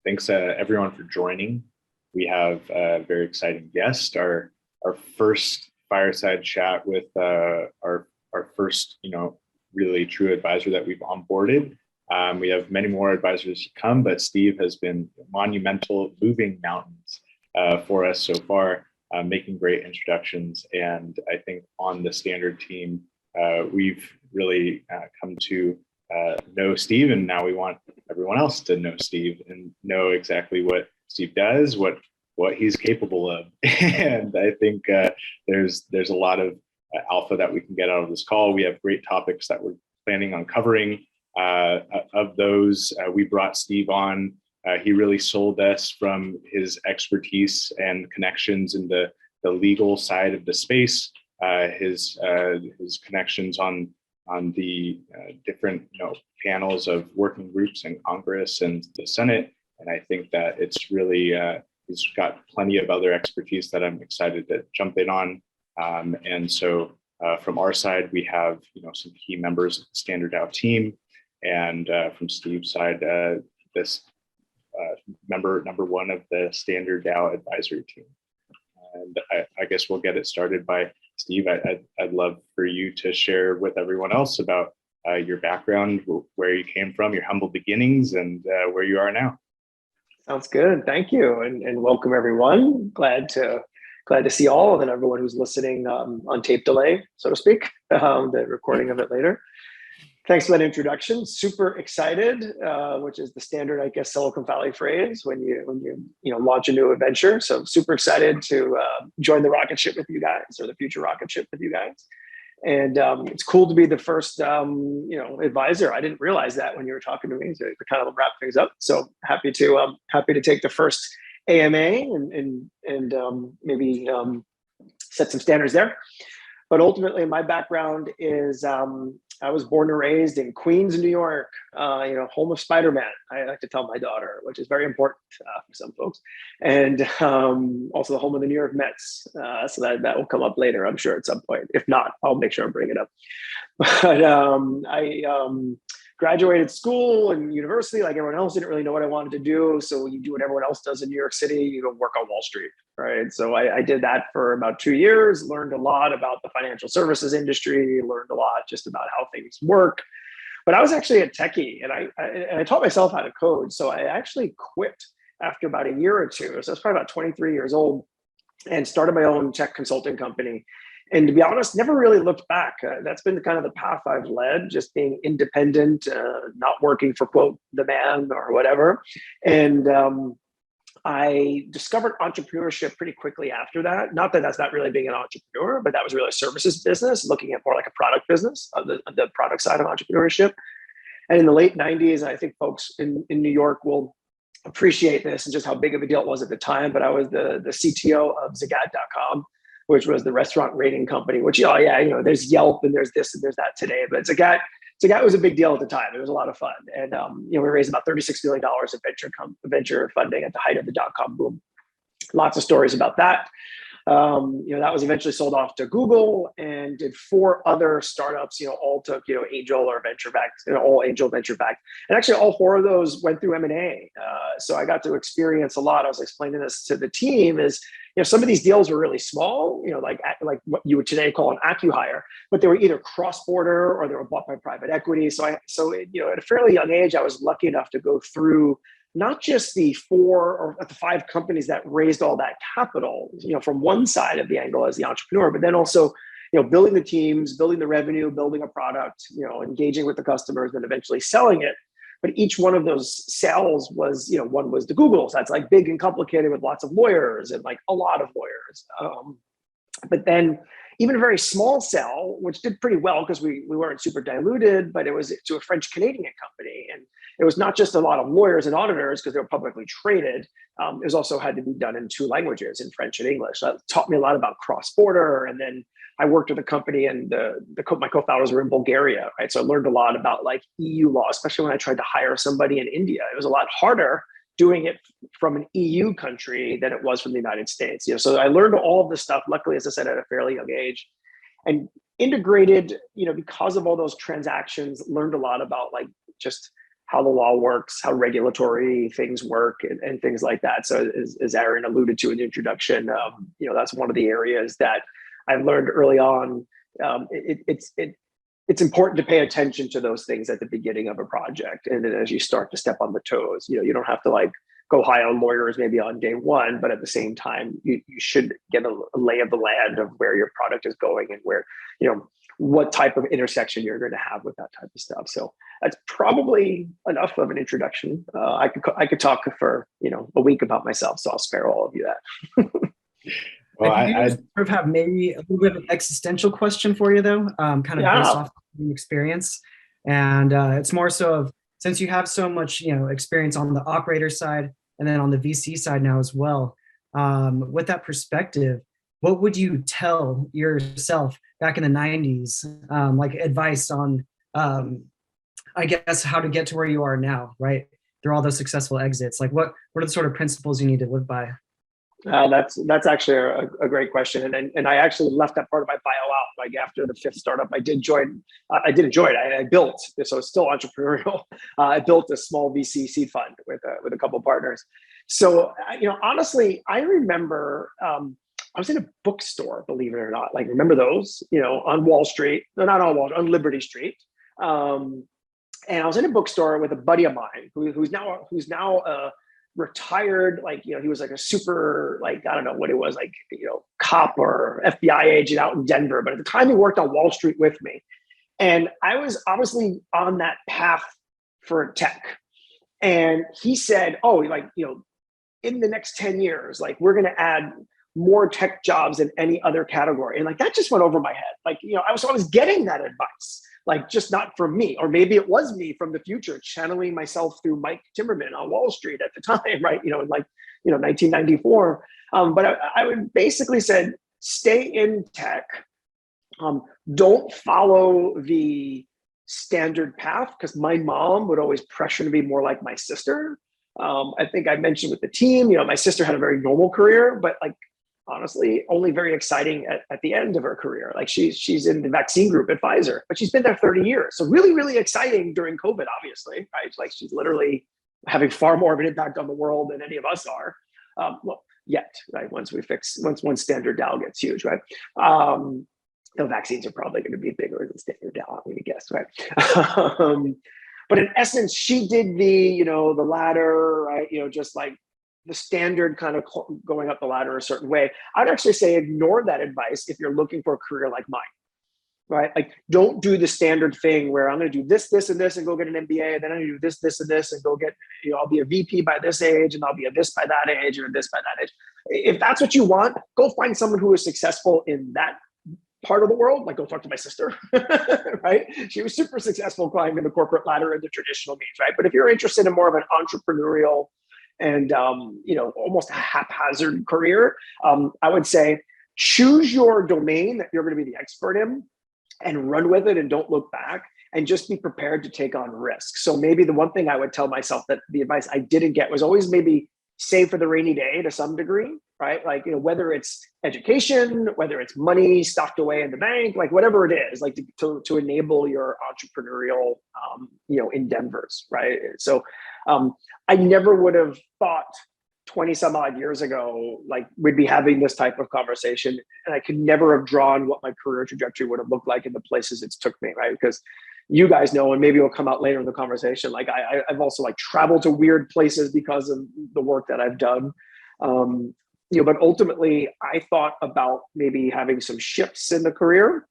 Thanks everyone for joining. We have a very exciting guest, our first fireside chat with our first, really true advisor that we've onboarded. We have many more advisors to come, but Steve has been monumental, moving mountains for us so far, making great introductions. And I think on the Standard team, we've really come to know Steve, and now we want everyone else to know Steve and know exactly what Steve does, what he's capable of. And I think there's a lot of alpha that we can get out of this call. We have great topics that we're planning on covering. Of those, we brought Steve on. He really sold us from his expertise and connections in the legal side of the space, his connections on the different panels of working groups in Congress and the Senate. And I think that it's really, he's got plenty of other expertise that I'm excited to jump in on. And so from our side, we have some key members of the StandardDAO team. And from Steve's side, this number one of the StandardDAO advisory team. And I guess we'll get it started by Steve. I'd love for you to share with everyone else about your background, where you came from, your humble beginnings, and where you are now. Sounds good. Thank you, and welcome everyone. Glad to see all, and everyone who's listening on tape delay, so to speak, the recording of it later. Thanks for that introduction. Super excited, which is the standard, I guess, Silicon Valley phrase when you launch a new adventure. So super excited to join the rocket ship with you guys, or the future rocket ship with you guys. And it's cool to be the first, advisor. I didn't realize that when you were talking to me, to kind of wrap things up. So happy to take the first AMA and maybe set some standards there. But ultimately, my background is I was born and raised in Queens, New York, home of Spider-Man, I like to tell my daughter, which is very important for some folks. And also the home of the New York Mets. So that will come up later, I'm sure, at some point. If not, I'll make sure I bring it up. But I graduated school and university like everyone else. Didn't really know what I wanted to do. So you do what everyone else does in New York City. You go work on Wall Street, right? So I did that for about 2 years, learned a lot about the financial services industry, learned a lot just about how things work. But I was actually a techie, and I taught myself how to code. So I actually quit after about a year or two. So I was probably about 23 years old and started my own tech consulting company. And to be honest, never really looked back. That's been kind of the path I've led, just being independent, not working for, quote, the man or whatever. And I discovered entrepreneurship pretty quickly after that. Not that that's not really being an entrepreneur, but that was really a services business, looking at more like a product business, the product side of entrepreneurship. And in the late 90s, I think folks in New York will appreciate this and just how big of a deal it was at the time. But I was the CTO of Zagat.com, which was the restaurant rating company, which, there's Yelp and there's this and there's that today. But Zagat was a big deal at the time. It was a lot of fun. And, we raised about $36 million of venture funding at the height of the dot-com boom. Lots of stories about that. That was eventually sold off to Google and did 4 other startups, all took, angel or venture backed, all angel venture backed. And actually all 4 of those went through M&A. So I got to experience a lot. I was explaining this to the team is, some of these deals were really small, like what you would today call an acqui-hire, but they were either cross-border or they were bought by private equity. So at a fairly young age, I was lucky enough to go through not just the 4 or the 5 companies that raised all that capital, from one side of the angle as the entrepreneur, but then also, building the teams, building the revenue, building a product, engaging with the customers, and eventually selling it. But each one of those sales was, one was to Google. So that's like big and complicated with lots of lawyers and like a lot of lawyers. But then even a very small sell, which did pretty well because we weren't super diluted, but it was to a French Canadian company. And it was not just a lot of lawyers and auditors because they were publicly traded. It was also had to be done in 2 languages, in French and English. That taught me a lot about cross-border. And then I worked with a company and my co-founders were in Bulgaria, right? So I learned a lot about like EU law, especially when I tried to hire somebody in India. It was a lot harder doing it from an EU country than it was from the United States. So I learned all of this stuff, luckily, as I said, at a fairly young age, and integrated, because of all those transactions, learned a lot about like just how the law works, how regulatory things work, and things like that. So as Aaron alluded to in the introduction, that's one of the areas that I've learned early on. It's important to pay attention to those things at the beginning of a project, and then as you start to step on the toes, you don't have to like go high on lawyers maybe on day one, but at the same time, you should get a lay of the land of where your product is going and where, what type of intersection you're going to have with that type of stuff. So that's probably enough of an introduction. I could talk for a week about myself, so I'll spare all of you that. Well, I sort of have maybe a little bit of an existential question for you, though, kind of based off the experience. And it's more so of, since you have so much experience on the operator side and then on the VC side now as well, with that perspective, what would you tell yourself back in the 90s, like advice on, I guess, how to get to where you are now, right? Through all those successful exits, like what are the sort of principles you need to live by? That's actually a great question, and I actually left that part of my bio out. Like after the fifth startup, I did enjoy it. I built, so it's still entrepreneurial. I built a small VC seed fund with a couple of partners. So honestly, I remember I was in a bookstore, believe it or not. Like remember those? On Wall Street? No, not on Wall Street, on Liberty Street. And I was in a bookstore with a buddy of mine who's now retired, like he was like a super, like I don't know what it was, like cop or FBI agent out in Denver, but at the time he worked on Wall Street with me, and I was obviously on that path for tech. And he said, "Oh, like in the next 10 years, like we're going to add more tech jobs than any other category." And like that just went over my head. Like I was getting that advice, like just not from me, or maybe it was me from the future channeling myself through Mike Timmerman on Wall Street at the time, right? In 1994. But I would basically said, stay in tech. Don't follow the standard path, because my mom would always pressure to be more like my sister. I think I mentioned with the team, my sister had a very normal career, but like honestly, only very exciting at the end of her career. Like she's in the vaccine group at Pfizer, but she's been there 30 years. So really, really exciting during COVID, obviously, right? Like she's literally having far more of an impact on the world than any of us are. Well, yet, right? Once StandardDAO gets huge, right? The vaccines are probably going to be bigger than StandardDAO, I'm going to guess, right? But in essence, she did the ladder, right? Just like the standard kind of going up the ladder a certain way. I'd actually say ignore that advice if you're looking for a career like mine, right? Like don't do the standard thing where I'm going to do this, this, and this and go get an MBA. And then I'm going to do this, this, and this and go get, I'll be a VP by this age and I'll be a this by that age or this by that age. If that's what you want, go find someone who is successful in that part of the world. Like go talk to my sister, right? She was super successful climbing the corporate ladder in the traditional means, right? But if you're interested in more of an entrepreneurial and almost a haphazard career, I would say choose your domain that you're going to be the expert in and run with it and don't look back, and just be prepared to take on risks. So maybe the one thing I would tell myself, that the advice I didn't get, was always maybe save for the rainy day to some degree, right? Like, whether it's education, whether it's money stocked away in the bank, like whatever it is, like to enable your entrepreneurial, endeavors, right? So I never would have thought 20 some odd years ago, like we'd be having this type of conversation, and I could never have drawn what my career trajectory would have looked like in the places it's took me, right? Because you guys know, and maybe it'll come out later in the conversation, like I've also like traveled to weird places because of the work that I've done. But ultimately I thought about maybe having some shifts in the career.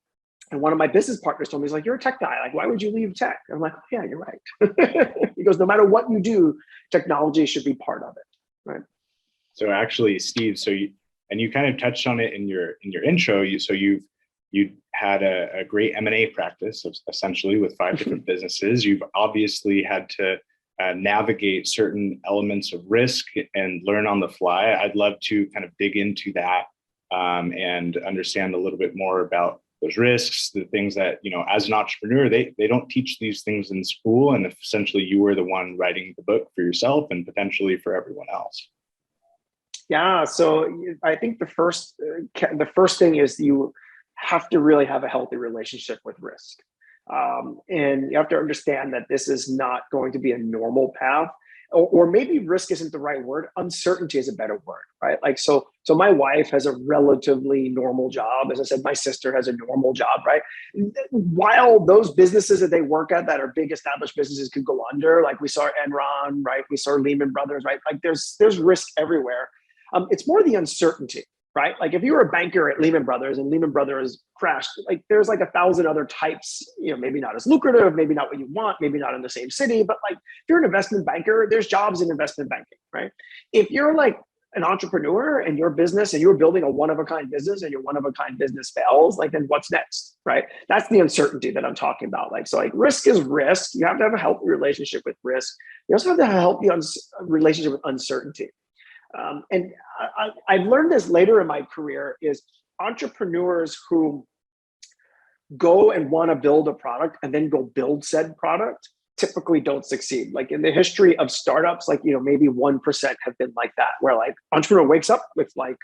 And one of my business partners told me, he's like, "You're a tech guy. Like, why would you leave tech?" I'm like, "Oh, yeah, you're right." He goes, "No matter what you do, technology should be part of it." Right. So actually, Steve, you kind of touched on it in your intro. You had a great M&A practice, essentially, with 5 different businesses. You've obviously had to navigate certain elements of risk and learn on the fly. I'd love to kind of dig into that and understand a little bit more about those risks, the things that, as an entrepreneur, they don't teach these things in school. And essentially you were the one writing the book for yourself and potentially for everyone else. Yeah. So I think the first thing is you have to really have a healthy relationship with risk. And you have to understand that this is not going to be a normal path, or maybe risk isn't the right word. Uncertainty is a better word, right? Like, so my wife has a relatively normal job. As I said, my sister has a normal job, right? While those businesses that they work at that are big established businesses could go under, like we saw Enron, right? We saw Lehman Brothers, right? Like there's risk everywhere. It's more the uncertainty, right? Like if you were a banker at Lehman Brothers and Lehman Brothers crashed, like there's like 1,000 other types, maybe not as lucrative, maybe not what you want, maybe not in the same city, but like if you're an investment banker, there's jobs in investment banking, right? If you're like an entrepreneur and your business and you're building a one-of-a-kind business and your one-of-a-kind business fails, like then what's next, right? That's the uncertainty that I'm talking about. Like, so like risk is risk. You have to have a healthy relationship with risk. You also have to have a healthy relationship with uncertainty. And I've learned this later in my career is entrepreneurs who go and want to build a product and then go build said product typically don't succeed. Like in the history of startups, like, maybe 1% have been like that, where like entrepreneur wakes up with like,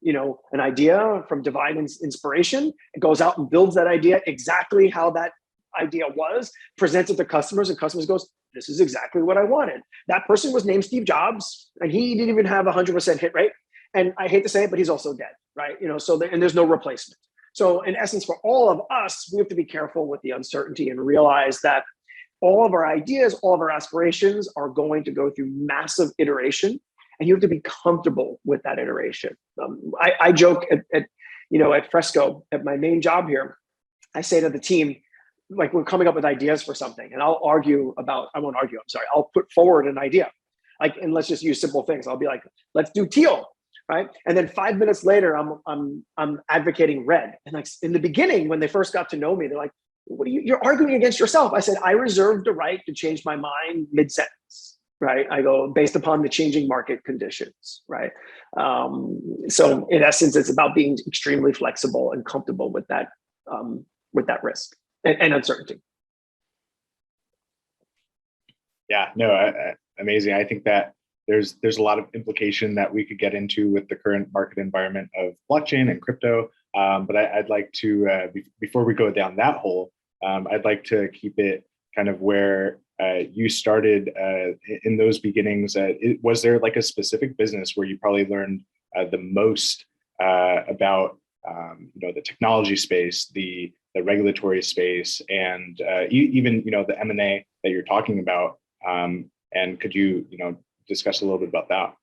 an idea from divine inspiration, and goes out and builds that idea exactly how that idea was, presents it to customers, and customers goes, this is exactly what I wanted. That person was named Steve Jobs, and he didn't even have 100% hit rate. And I hate to say it, but he's also dead, right? And there's no replacement. So in essence, for all of us, we have to be careful with the uncertainty and realize that all of our ideas, all of our aspirations are going to go through massive iteration, and you have to be comfortable with that iteration. I joke at Fresco, at my main job here, I say to the team, like we're coming up with ideas for something, and I'll put forward an idea. Like, and let's just use simple things. I'll be like, let's do teal, right? And then 5 minutes later, I'm advocating red. And like in the beginning, when they first got to know me, they're like, what are you're arguing against yourself. I said, I reserve the right to change my mind mid-sentence, right? I go based upon the changing market conditions, right? So in essence, it's about being extremely flexible and comfortable with that risk and uncertainty. Yeah, no, amazing. I think that there's a lot of implication that we could get into with the current market environment of blockchain and crypto. But I'd like to, before we go down that hole, I'd like to keep it kind of where you started in those beginnings. Was there like a specific business where you probably learned the most about the technology space, the regulatory space, and even the M&A that you're talking about? And could you discuss a little bit about that?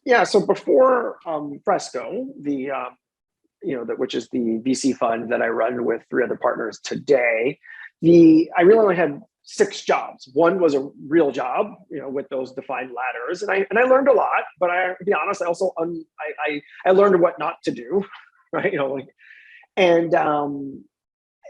Yeah. So before Fresco, which is the VC fund that I run with 3 other partners today, I really only had 6 jobs. One was a real job, with those defined ladders, and I learned a lot. But to be honest, I also I learned what not to do, right?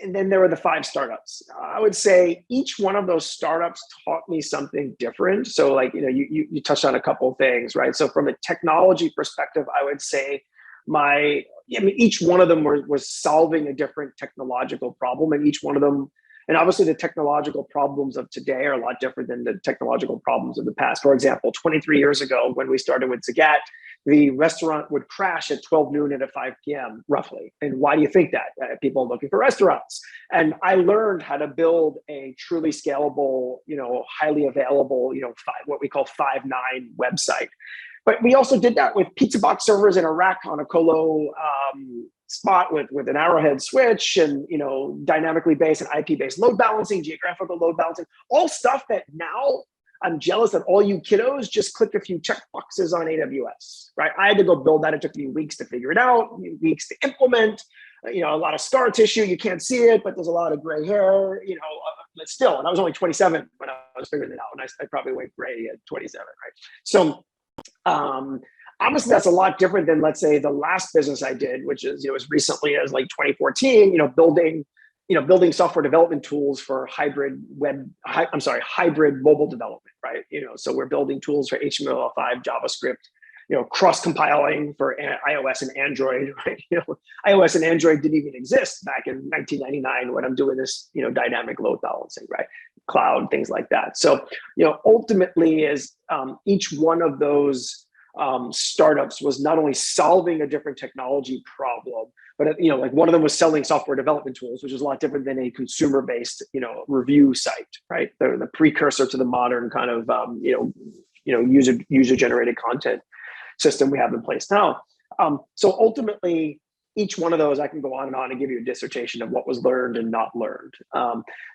And then there were the 5 startups. I would say each one of those startups taught me something different. So like, you touched on a couple of things, right? So from a technology perspective, I would say each one of them was solving a different technological problem, and each one of them, and obviously the technological problems of today are a lot different than the technological problems of the past. For example, 23 years ago, when we started with Zagat, the restaurant would crash at 12 noon and at 5 p.m. roughly. And why do you think that? People are looking for restaurants. And I learned how to build a truly scalable, highly available, what we call 5.9 website. But we also did that with pizza box servers in a rack on a colo spot with an arrowhead switch, and dynamically based and IP-based load balancing, geographical load balancing, all stuff that now I'm jealous that all you kiddos just click a few check boxes on AWS, right? I had to go build that. It took me weeks to figure it out, weeks to implement, a lot of scar tissue. You can't see it, but there's a lot of gray hair, but still, and I was only 27 when I was figuring it out, and I probably went gray at 27, right? So obviously that's a lot different than, let's say, the last business I did, which is, as recently as like 2014, building software development tools for hybrid mobile development, right? So we're building tools for HTML5, JavaScript, cross-compiling for iOS and Android, right? iOS and Android didn't even exist back in 1999 when I'm doing this, dynamic load balancing, right? Cloud, things like that. So, ultimately is each one of those startups was not only solving a different technology problem, but like one of them was selling software development tools, which is a lot different than a consumer-based, review site, right? They're the precursor to the modern kind of, user-generated content system we have in place now. So ultimately, each one of those, I can go on and give you a dissertation of what was learned and not learned.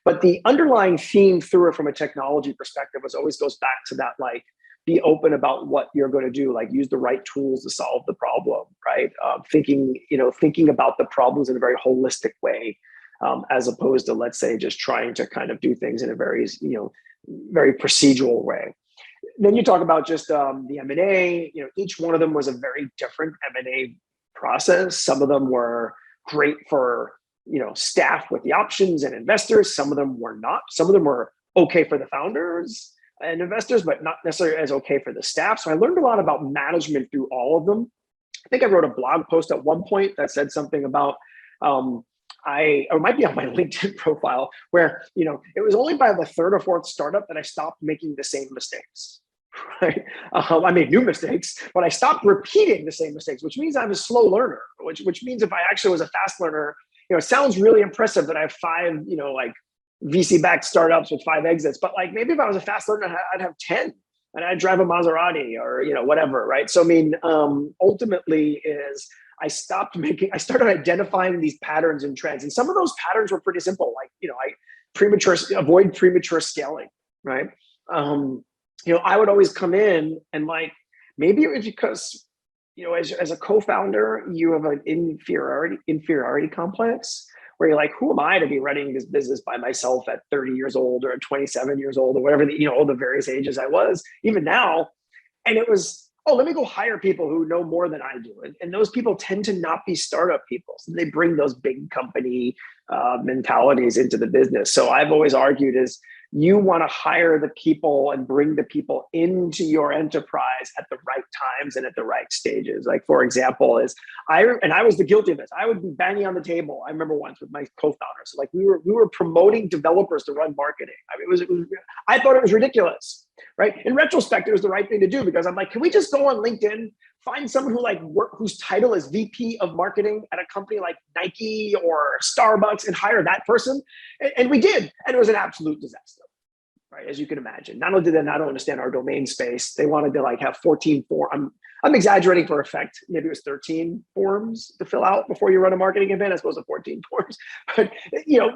But the underlying theme through it from a technology perspective always goes back to that, like, be open about what you're going to do, like use the right tools to solve the problem, right? Thinking about the problems in a very holistic way, as opposed to, let's say, just trying to kind of do things in a very, very procedural way. Then you talk about just the M&A, each one of them was a very different M&A process. Some of them were great for, staff with the options and investors. Some of them were not. Some of them were okay for the founders and investors, but not necessarily as okay for the staff. So I learned a lot about management through all of them. I think I wrote a blog post at one point that said something about, or it might be on my LinkedIn profile, where, it was only by the third or fourth startup that I stopped making the same mistakes. Right? I made new mistakes, but I stopped repeating the same mistakes, which means I'm a slow learner, which means if I actually was a fast learner, it sounds really impressive that I have 5, like VC-backed startups with 5 exits, but like maybe if I was a fast learner, I'd have 10 and I'd drive a Maserati or, whatever, right? So, I mean, ultimately I started identifying these patterns and trends. And some of those patterns were pretty simple. Like, avoid premature scaling, right? I would always come in and, like, maybe it was because, as a co-founder, you have an inferiority complex where you're like, who am I to be running this business by myself at 30 years old or at 27 years old or whatever, all the various ages I was, even now. And it was, oh, let me go hire people who know more than I do. And those people tend to not be startup people. So they bring those big company mentalities into the business. So I've always argued is you want to hire the people and bring the people into your enterprise at the right times and at the right stages. Like, for example, I was the guilty of this. I would be banging on the table. I remember once with my co-founders, like we were promoting developers to run marketing. I mean, I thought it was ridiculous, right? In retrospect, it was the right thing to do because I'm like, can we just go on LinkedIn, find someone whose title is VP of marketing at a company like Nike or Starbucks and hire that person? And we did, and it was an absolute disaster, right? As you can imagine. Not only did they not understand our domain space, they wanted to like have 14 forms. I'm exaggerating for effect. Maybe it was 13 forms to fill out before you run a marketing event, as opposed to 14 forms. But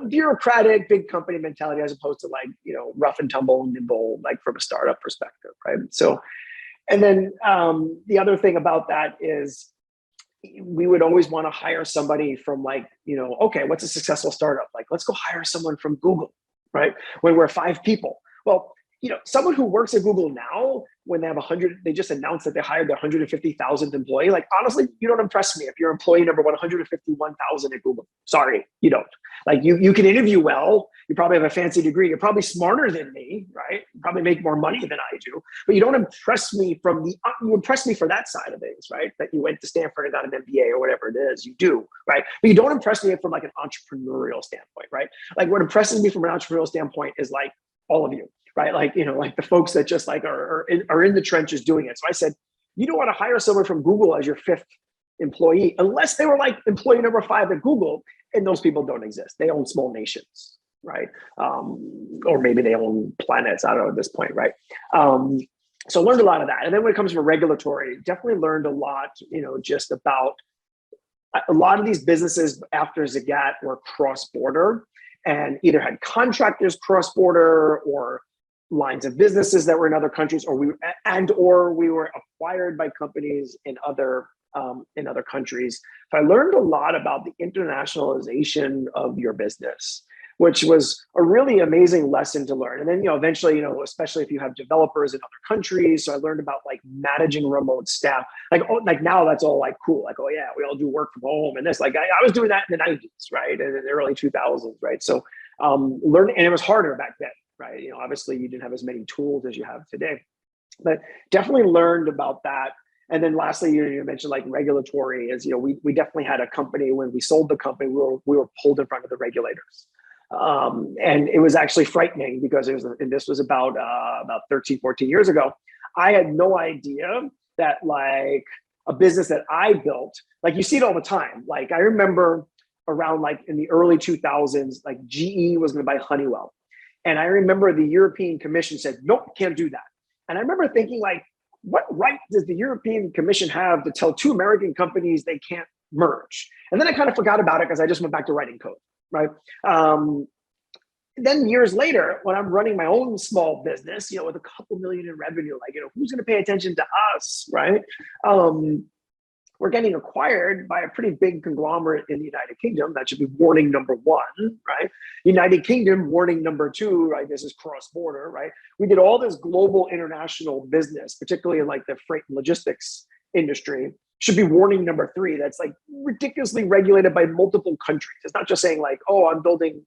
bureaucratic, big company mentality, as opposed to like rough and tumble, nimble, like from a startup perspective, right? So, and then the other thing about that is we would always want to hire somebody from like, okay, what's a successful startup? Like, let's go hire someone from Google, right? When we're 5 people. Well, someone who works at Google now, when they have 100, they just announced that they hired their 150,000th employee. Like, honestly, you don't impress me if you're employee number 151,000 at Google. Sorry, you don't. Like, you can interview well. You probably have a fancy degree. You're probably smarter than me, right? You probably make more money than I do. But you don't impress me you impress me for that side of things, right? That you went to Stanford and got an MBA or whatever it is you do, right? But you don't impress me from like an entrepreneurial standpoint, right? Like, what impresses me from an entrepreneurial standpoint is like all of you. Right, like like the folks that just like are in the trenches doing it. So I said, you don't want to hire someone from Google as your 5th employee unless they were like employee number 5 at Google, and those people don't exist. They own small nations, right? Or maybe they own planets. I don't know at this point, right? So learned a lot of that, and then when it comes to regulatory, definitely learned a lot. Just about a lot of these businesses after Zagat were cross-border and either had contractors cross-border or lines of businesses that were in other countries, or we were acquired by companies in other countries. So I learned a lot about the internationalization of your business, which was a really amazing lesson to learn. And then eventually, especially if you have developers in other countries. So I learned about like managing remote staff. Like now that's all like cool. Like, oh yeah, we all do work from home and this. Like I was doing that in the 90s, right, and in the early 2000s, right. So learning, and it was harder back then. Right. Obviously you didn't have as many tools as you have today, but definitely learned about that. And then lastly, you mentioned like regulatory is, we definitely had a company when we sold the company, we were pulled in front of the regulators. And it was actually frightening because this was about 13, 14 years ago. I had no idea that like a business that I built, like you see it all the time. Like I remember around like in the early 2000s, like GE was going to buy Honeywell. And I remember the European Commission said, nope, can't do that. And I remember thinking like, what right does the European Commission have to tell two American companies they can't merge? And then I kind of forgot about it because I just went back to writing code, right? Then years later, when I'm running my own small business, with a couple million in revenue, like, who's going to pay attention to us, right? We're getting acquired by a pretty big conglomerate in the United Kingdom. That should be warning number one, right? United Kingdom, warning number two, right? This is cross-border, right? We did all this global international business, particularly in like the freight and logistics industry, should be warning number three. That's like ridiculously regulated by multiple countries. It's not just saying like, oh, I'm building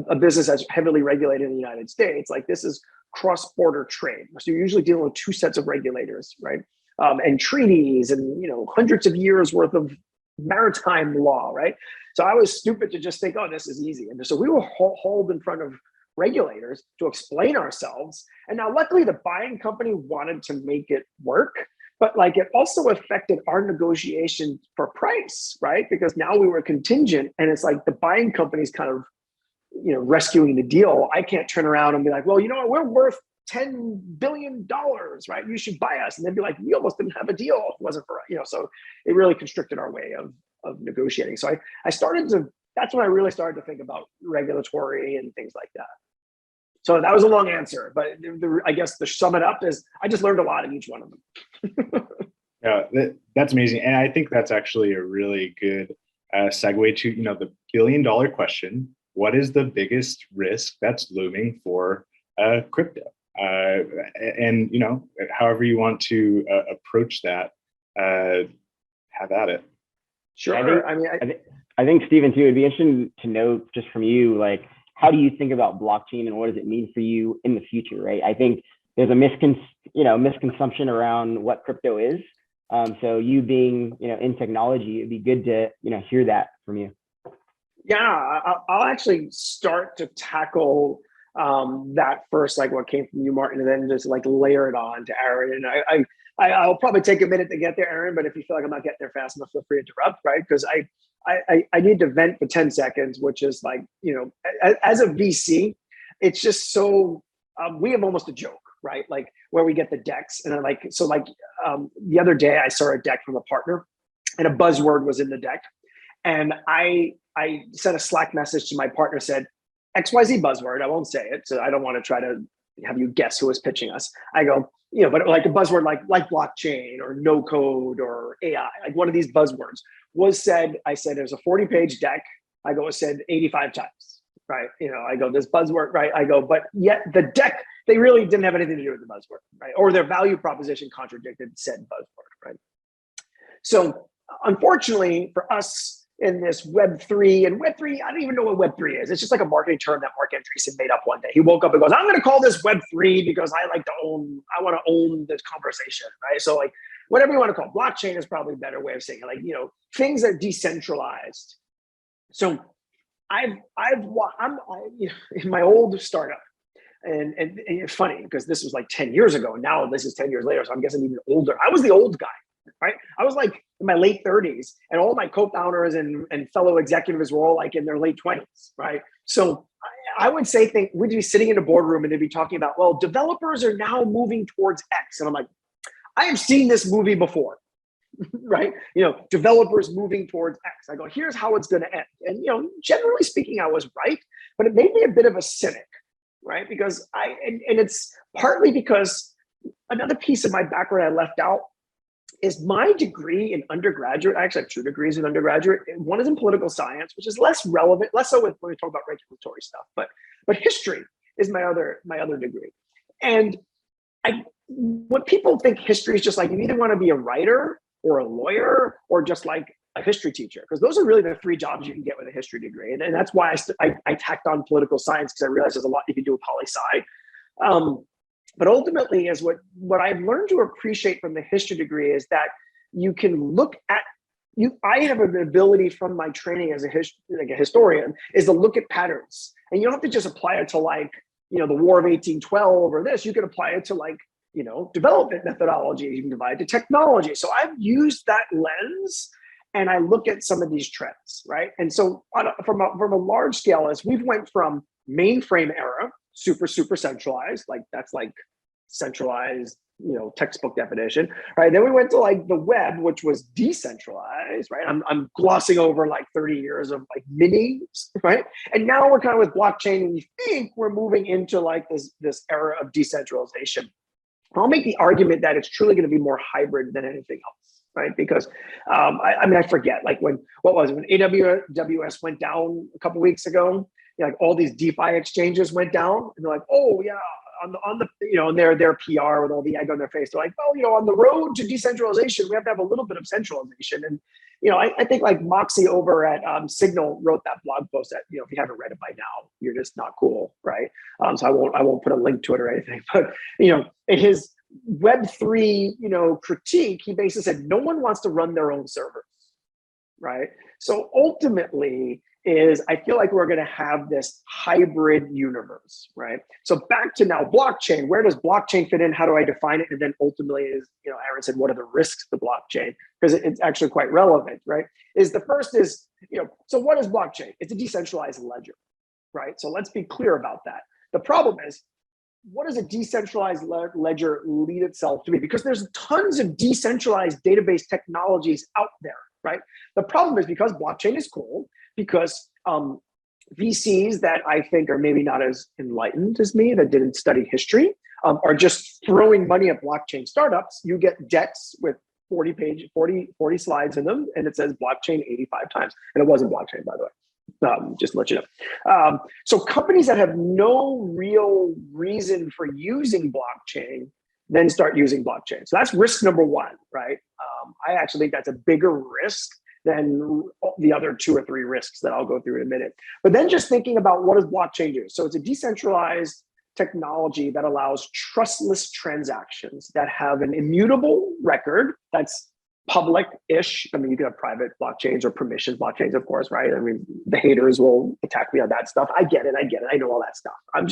a business that's heavily regulated in the United States. Like this is cross-border trade. So you're usually dealing with two sets of regulators, right? And treaties and, hundreds of years worth of maritime law, right? So I was stupid to just think, oh, this is easy. And so we were hauled in front of regulators to explain ourselves. And now luckily the buying company wanted to make it work, but like it also affected our negotiation for price, right? Because now we were contingent and it's like the buying company's kind of, rescuing the deal. I can't turn around and be like, well, what, we're worth $10 billion, right? You should buy us. And they'd be like, we almost didn't have a deal if it wasn't for, so it really constricted our way of negotiating. So that's when I really started to think about regulatory and things like that. So that was a long answer, but I guess to sum it up is I just learned a lot in each one of them. Yeah, that's amazing. And I think that's actually a really good segue to, the billion-dollar question. What is the biggest risk that's looming for crypto? And however you want to approach that, have at it. Sure. I think Stephen too, it'd be interesting to know just from you, like, how do you think about blockchain and what does it mean for you in the future, right? I think there's a misconception around what crypto is. So you being, in technology, it'd be good to, hear that from you. Yeah, I'll actually start to tackle that first, like what came from you, Martin, and then just like layer it on to Aaron. And I'll probably take a minute to get there, Aaron, but if you feel like I'm not getting there fast enough, feel free to interrupt, right? Because I need to vent for 10 seconds, which is like, as a VC, it's just so, we have almost a joke, right? Like where we get the decks. And the other day I saw a deck from a partner and a buzzword was in the deck. And I sent a Slack message to my partner, said, XYZ buzzword, I won't say it, so I don't want to try to have you guess who was pitching us. I go, but like a buzzword like blockchain or no code or AI, like one of these buzzwords was said. I said, there's a 40-page deck. I go, it said 85 times, right? I go, this buzzword, right? I go, but yet the deck, they really didn't have anything to do with the buzzword, right? Or their value proposition contradicted said buzzword, right? So unfortunately for us, in this Web3, and Web3, I don't even know what Web3 is. It's just like a marketing term that Mark Andreessen made up one day. He woke up and goes, I'm going to call this Web3 because I want to own this conversation, right? So like whatever you want to call it, blockchain is probably a better way of saying it. Like, things are decentralized. So I'm in my old startup, and it's funny because this was like 10 years ago. Now this is 10 years later. So I'm guessing even older. I was the old guy. Right, I was like in my late 30s, and all my co-founders and fellow executives were all like in their late 20s, right? So I would say we'd be sitting in a boardroom and they'd be talking about, well, developers are now moving towards X, and I'm like, I have seen this movie before, right? Developers moving towards X. I go, here's how it's going to end, and generally speaking, I was right, but it made me a bit of a cynic, right? Because and it's partly because another piece of my background I left out is my degree in undergraduate. I actually have 2 degrees in undergraduate. One is in political science, which is less relevant, less so when we talk about regulatory stuff, but history is my other degree. And when people think history is just like, you either want to be a writer or a lawyer or just like a history teacher, because those are really the 3 jobs you can get with a history degree. And that's why I tacked on political science, because I realized there's a lot you can do with poli-sci. But ultimately, is what I've learned to appreciate from the history degree is that you can look at I have an ability from my training as a historian is to look at patterns, and you don't have to just apply it to like the War of 1812 or this. You can apply it to like development methodology. You can divide to technology. So I've used that lens, and I look at some of these trends, right? And so from a large scale, as we've went from mainframe era, super centralized, like that's like centralized, textbook definition, right? Then we went to like the web, which was decentralized, right? I'm glossing over like 30 years of like minis, right? And now we're kind of with blockchain, and we think we're moving into like this era of decentralization. I'll make the argument that it's truly going to be more hybrid than anything else, right? Because I forget, like when AWS went down a couple of weeks ago, like all these DeFi exchanges went down, and they're like, oh yeah, on the and their PR with all the egg on their face, they're like, oh, on the road to decentralization, we have to have a little bit of centralization. And I think like Moxie over at Signal wrote that blog post that if you haven't read it by now, you're just not cool, right? So I won't put a link to it or anything. But in his Web3 critique, he basically said no one wants to run their own servers, right? So ultimately, I feel like we're going to have this hybrid universe, right? So back to now blockchain. Where does blockchain fit in? How do I define it? And then ultimately, Aaron said, what are the risks to blockchain? Because it's actually quite relevant, right? So what is blockchain? It's a decentralized ledger, right? So let's be clear about that. The problem is, what does a decentralized ledger lead itself to be? Because there's tons of decentralized database technologies out there, right? The problem is, because blockchain is cool, because VCs that I think are maybe not as enlightened as me, that didn't study history, are just throwing money at blockchain startups. You get decks with 40 slides in them, and it says blockchain 85 times. And it wasn't blockchain, by the way. Just to let you know. So companies that have no real reason for using blockchain then start using blockchain. So that's risk number one, right? I actually think that's a bigger risk than the other 2 or 3 risks that I'll go through in a minute. But then just thinking about, what does blockchain do? So it's a decentralized technology that allows trustless transactions that have an immutable record that's public-ish. I mean, you can have private blockchains or permissions blockchains, of course, right? I mean, the haters will attack me on that stuff. I get it. I know all that stuff. I'm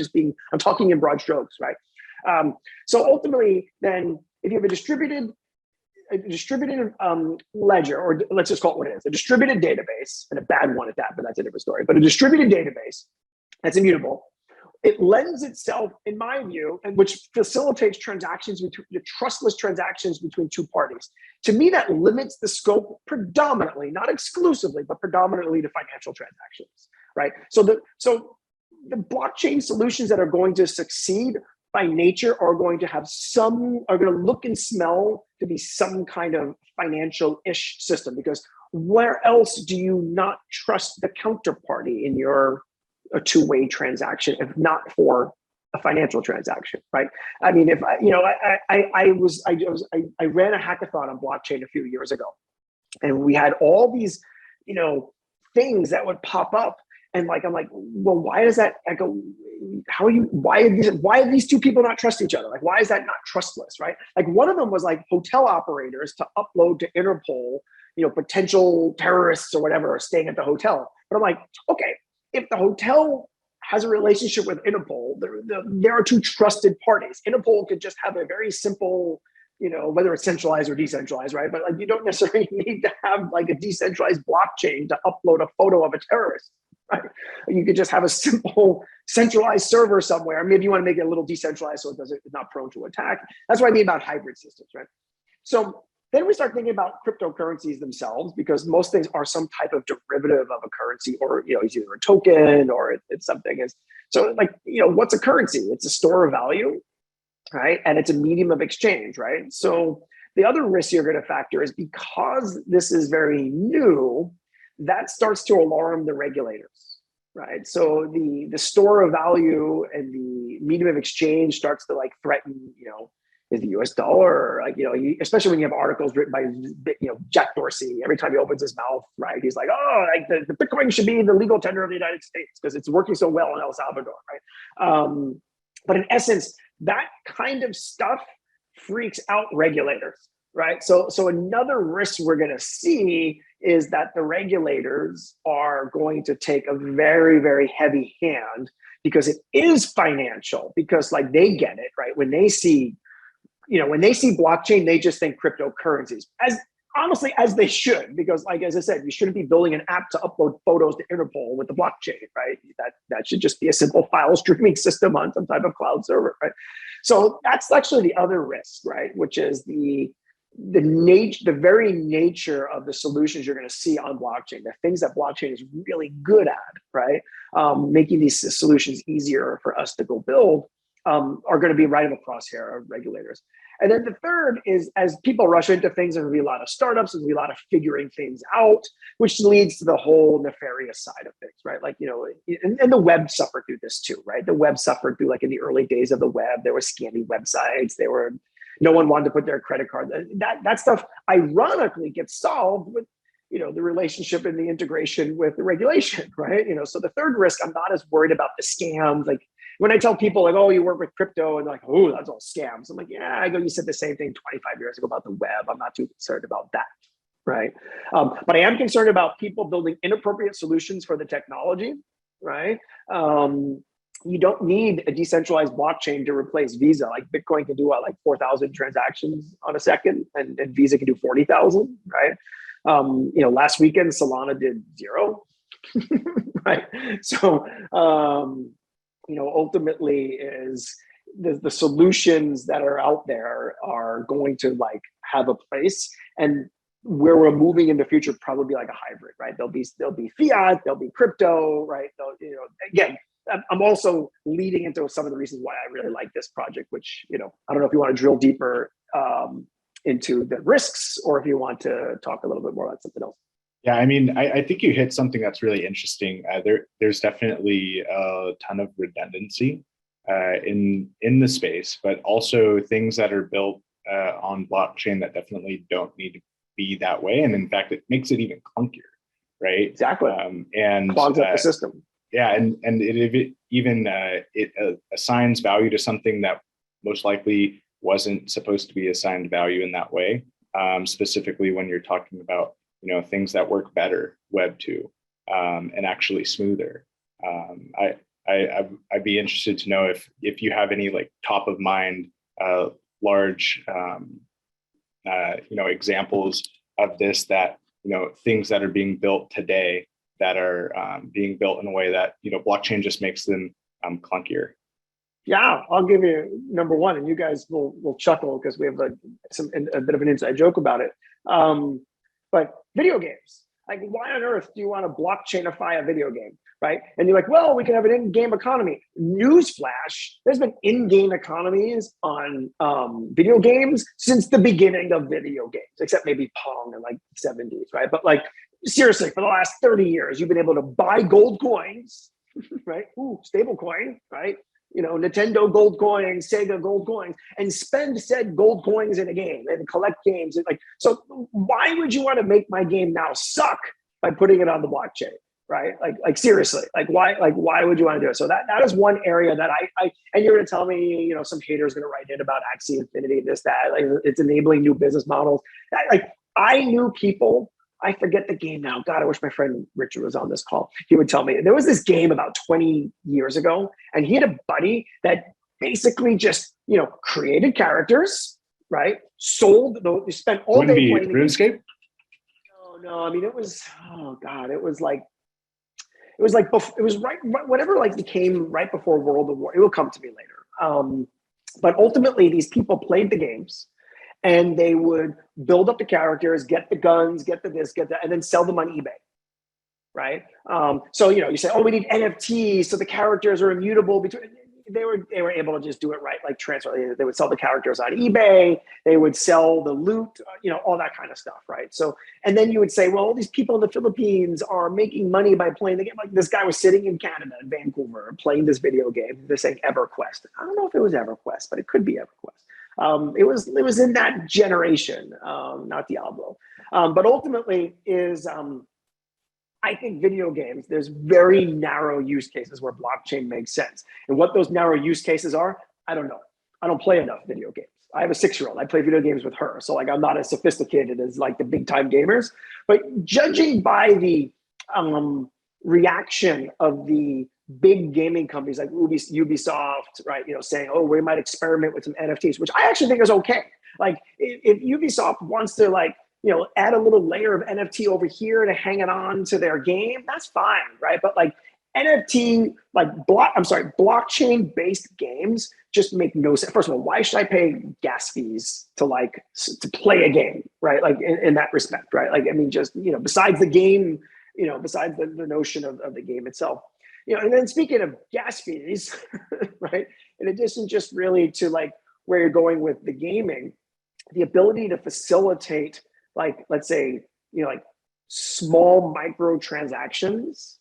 talking in broad strokes, right? So ultimately, then, if you have a distributed ledger, or let's just call it what it is, a distributed database, and a bad one at that, but that's a different story. But a distributed database that's immutable, it lends itself, in my view, and which facilitates transactions between trustless transactions between 2 parties. To me, that limits the scope predominantly, not exclusively, but predominantly to financial transactions, right? So the blockchain solutions that are going to succeed by nature are going to look and smell to be some kind of financial-ish system, because where else do you not trust the counterparty in a two-way transaction, if not for a financial transaction, right? I mean, if I ran a hackathon on blockchain a few years ago, and we had all these, things that would pop up, and I'm like, well, why does that? I go, why do these 2 people not trust each other? Like, why is that not trustless, right? Like, one of them was like hotel operators to upload to Interpol, potential terrorists or whatever are staying at the hotel. But I'm like, okay, if the hotel has a relationship with Interpol, there are 2 trusted parties. Interpol could just have a very simple, whether it's centralized or decentralized, right? But you don't necessarily need to have like a decentralized blockchain to upload a photo of a terrorist, right? You could just have a simple centralized server somewhere. Maybe you want to make it a little decentralized so it's not prone to attack. That's what I mean about hybrid systems, right? So then we start thinking about cryptocurrencies themselves, because most things are some type of derivative of a currency, or it's either a token or it's something. So what's a currency? It's a store of value, right? And it's a medium of exchange, right? So the other risk you're going to factor is, because this is very new, that starts to alarm the regulators, right? So the store of value and the medium of exchange starts to threaten, is the US dollar, especially when you have articles written by, Jack Dorsey. Every time he opens his mouth, right, he's like, oh, the Bitcoin should be the legal tender of the United States because it's working so well in El Salvador, right? But in essence, that kind of stuff freaks out regulators, right? So another risk we're going to see is that the regulators are going to take a very, very heavy hand, because it is financial, because they get it, right? When they see when they see blockchain, they just think cryptocurrencies, as honestly as they should, because like, as I said, you shouldn't be building an app to upload photos to Interpol with the blockchain, right? That should just be a simple file streaming system on some type of cloud server, right? So that's actually the other risk, right? Which is the very nature of the solutions you're going to see on blockchain, the things that blockchain is really good at, right? Making these solutions easier for us to go build are going to be right in the crosshair of regulators. And then the third is, as people rush into things, there's going to be a lot of startups, there's going to be a lot of figuring things out, which leads to the whole nefarious side of things, right? Like, and the web suffered through this too, right? The web suffered through, like in the early days of the web, there were scammy websites, no one wanted to put their credit card. That stuff ironically gets solved with, the relationship and the integration with the regulation, right? So the third risk, I'm not as worried about the scams. Like when I tell people like, oh, you work with crypto, and they're like, oh, that's all scams. I'm like, yeah, I go, you said the same thing 25 years ago about the web. I'm not too concerned about that, right? But I am concerned about people building inappropriate solutions for the technology, right? You don't need a decentralized blockchain to replace Visa. Like Bitcoin can do like 4,000 transactions on a second, and Visa can do 40,000, right? Last weekend Solana did 0, right? So, ultimately is the solutions that are out there are going to like have a place, and where we're moving in the future probably be like a hybrid, right? There'll be fiat, there'll be crypto, right? Again, I'm also leading into some of the reasons why I really like this project, which, I don't know if you want to drill deeper into the risks, or if you want to talk a little bit more about something else. Yeah, I mean, I think you hit something that's really interesting. There's definitely a ton of redundancy in the space, but also things that are built on blockchain that definitely don't need to be that way. And in fact, it makes it even clunkier, right? Exactly. And clogs up the system. Yeah, and it even assigns value to something that most likely wasn't supposed to be assigned value in that way. Specifically, when you're talking about things that work better, Web2, and actually smoother. I'd be interested to know if you have any like top of mind large examples of this, that things that are being built today that are being built in a way that blockchain just makes them clunkier. Yeah, I'll give you number one, and you guys will chuckle because we have a bit of an inside joke about it. But video games, like, why on earth do you want to blockchainify a video game, right? And you're like, well, we can have an in-game economy. Newsflash, there's been in-game economies on video games since the beginning of video games, except maybe Pong in like the 70s, right? But like, seriously, for the last 30 years, you've been able to buy gold coins, right? Ooh, stable coin, right? Nintendo gold coins, Sega gold coins, and spend said gold coins in a game and collect games. And so why would you want to make my game now suck by putting it on the blockchain, right? Like seriously, why would you want to do it? So that is one area that I and you're going to tell me, some haters going to write in about Axie Infinity, this, that, like it's enabling new business models. I knew people, I forget the game now. God, I wish my friend Richard was on this call. He would tell me there was this game about 20 years ago, and he had a buddy that basically just, created characters, right? Spent all day playing RuneScape? No. I mean, it was, oh God, it was right, whatever, like became right before World of War. It will come to me later. But ultimately, these people played the games, and they would build up the characters, get the guns, get the this, get that, and then sell them on eBay, right? So you say, oh, we need NFTs, so the characters are immutable between. They were able to just do it right, like transfer. They would sell the characters on eBay. They would sell the loot, all that kind of stuff, right? So, and then you would say, well, all these people in the Philippines are making money by playing the game. Like this guy was sitting in Canada, in Vancouver, playing this video game. They're saying EverQuest. I don't know if it was EverQuest, but it could be EverQuest. It was in that generation, not Diablo. But ultimately is, I think video games, there's very narrow use cases where blockchain makes sense. And what those narrow use cases are, I don't know. I don't play enough video games. I have a 6-year-old. I play video games with her. So like, I'm not as sophisticated as like the big time gamers, but judging by the reaction of the big gaming companies like Ubisoft, right? Saying, oh, we might experiment with some NFTs, which I actually think is okay. Like if Ubisoft wants to add a little layer of NFT over here to hang it on to their game, that's fine, right? But like NFT, blockchain based games just make no sense. First of all, why should I pay gas fees to play a game, right? Like in that respect, right? Like, I mean, just, besides the game, besides the notion of the game itself, and then speaking of gas fees, right? In addition, just really to like where you're going with the gaming, the ability to facilitate, like, let's say, like small micro transactions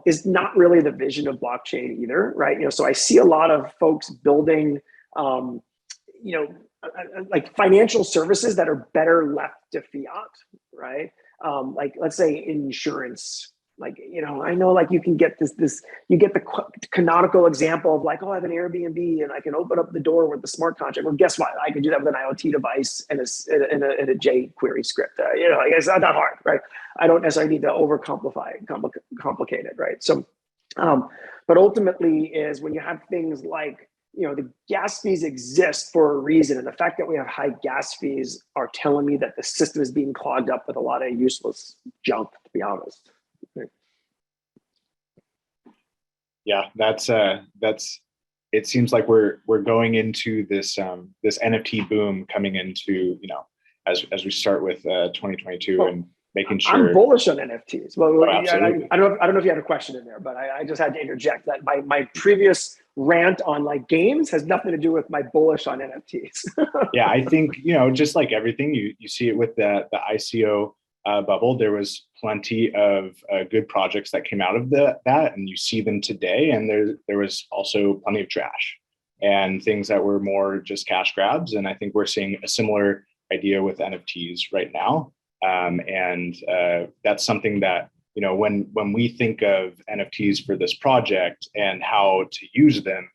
is not really the vision of blockchain either, right? So I see a lot of folks building, like financial services that are better left to fiat, right? Like, let's say insurance. Like, I know, like, you can get you get the canonical example of like, oh, I have an Airbnb and I can open up the door with the smart contract. Well, guess what? I can do that with an IoT device and a jQuery script. Like, it's not that hard, right? I don't necessarily need to complicate it, right? So, but ultimately is when you have things like, the gas fees exist for a reason. And the fact that we have high gas fees are telling me that the system is being clogged up with a lot of useless junk, to be honest. Yeah, that's it seems like we're going into this this NFT boom coming into, as we start with 2022 and making sure. I'm bullish on NFTs. Well, absolutely. I don't know if you had a question in there, but I just had to interject that my previous rant on like games has nothing to do with my bullish on NFTs. Yeah, I think, just like everything, you see it with the ICO bubble. There was plenty of good projects that came out of that, and you see them today. And there was also plenty of trash and things that were more just cash grabs. And I think we're seeing a similar idea with NFTs right now. And that's something that, when we think of NFTs for this project and how to use them,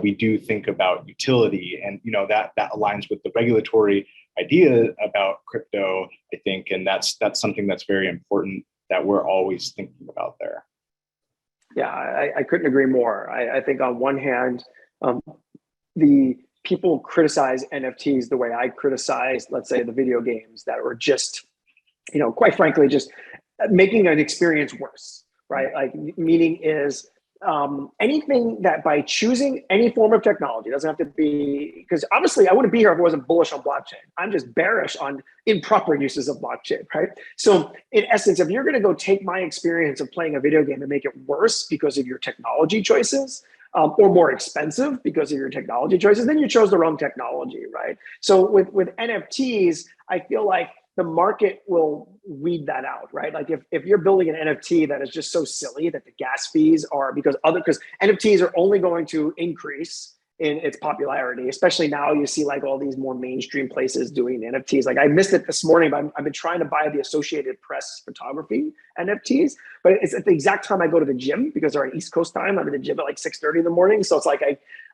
we do think about utility, and that aligns with the regulatory idea about crypto, I think, and that's something that's very important that we're always thinking about there. Yeah, I couldn't agree more. I think on one hand, the people criticize NFTs the way I criticize, let's say, the video games that were just, quite frankly, just making an experience worse, right? Like, meaning is anything that by choosing any form of technology, doesn't have to be, because obviously I wouldn't be here if I wasn't bullish on blockchain. I'm just bearish on improper uses of blockchain, right? So in essence, if you're going to go take my experience of playing a video game and make it worse because of your technology choices, or more expensive because of your technology choices, then you chose the wrong technology, right? So with NFTs, I feel like the market will weed that out, right? Like if you're building an NFT that is just so silly that the gas fees are because NFTs are only going to increase in its popularity, especially now you see like all these more mainstream places doing NFTs. Like I missed it this morning, but I've been trying to buy the Associated Press photography NFTs, but it's at the exact time I go to the gym because they're on East Coast time. I'm in the gym at like 6:30 in the morning. So it's like,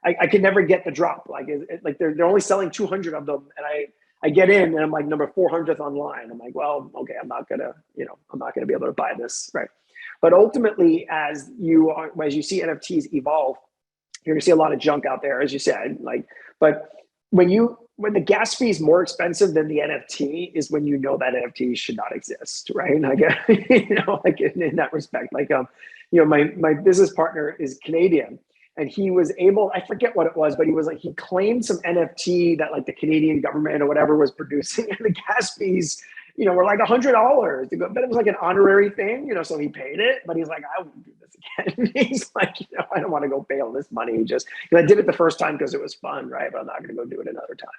I can never get the drop. Like, like they're only selling 200 of them. And I get in and I'm like number 400th online. I'm like, well, okay, I'm not gonna be able to buy this, right? But ultimately, as you see NFTs evolve, you're gonna see a lot of junk out there, as you said. Like, but when the gas fee is more expensive than the NFT is when you know that NFT should not exist, right? And I get, like in that respect, like my business partner is Canadian. And he was able, I forget what it was, but he claimed some NFT that like the Canadian government or whatever was producing, and the gas fees, were like $100 to go, but it was like an honorary thing, so he paid it, but he's like, I won't do this again. He's like, I don't want to go pay all this money. I did it the first time because it was fun, right? But I'm not going to go do it another time.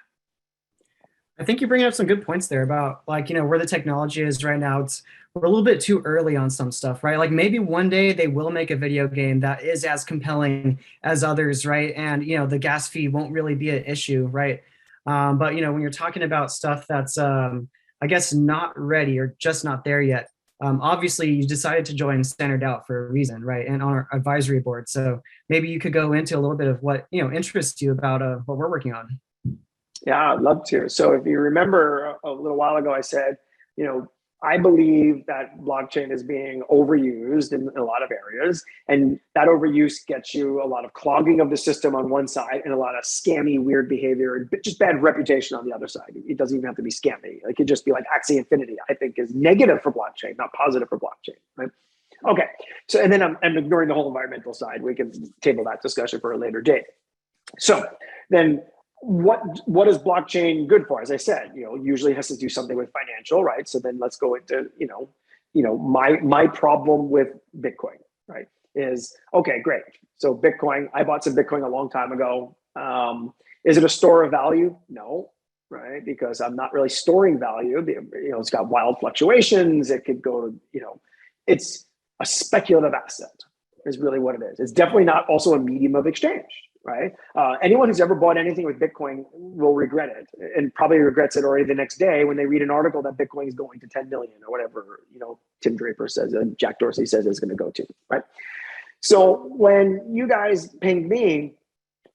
I think you're bringing up some good points there about like, where the technology is right now. We're a little bit too early on some stuff, right? Like maybe one day they will make a video game that is as compelling as others, right? And, the gas fee won't really be an issue, right? But, when you're talking about stuff that's, I guess, not ready or just not there yet, obviously you decided to join StandardDAO for a reason, right? And on our advisory board. So maybe you could go into a little bit of what, interests you about what we're working on. Yeah, I'd love to. So if you remember a little while ago, I said, I believe that blockchain is being overused in a lot of areas, and that overuse gets you a lot of clogging of the system on one side and a lot of scammy, weird behavior and just bad reputation on the other side. It doesn't even have to be scammy. It could just be like Axie Infinity, I think, is negative for blockchain, not positive for blockchain, right? Okay, so and then I'm ignoring the whole environmental side. We can table that discussion for a later date. So then what is blockchain good for? As I said, usually it has to do something with financial, right? So then let's go into, my problem with Bitcoin, right? Is, okay, great. So Bitcoin, I bought some Bitcoin a long time ago. Is it a store of value? No, right? Because I'm not really storing value. It's got wild fluctuations. It could go to, it's a speculative asset is really what it is. It's definitely not also a medium of exchange. Right? Anyone who's ever bought anything with Bitcoin will regret it, and probably regrets it already the next day when they read an article that Bitcoin is going to 10 million or whatever, Tim Draper says and Jack Dorsey says it's going to go to, right? So when you guys pinged me,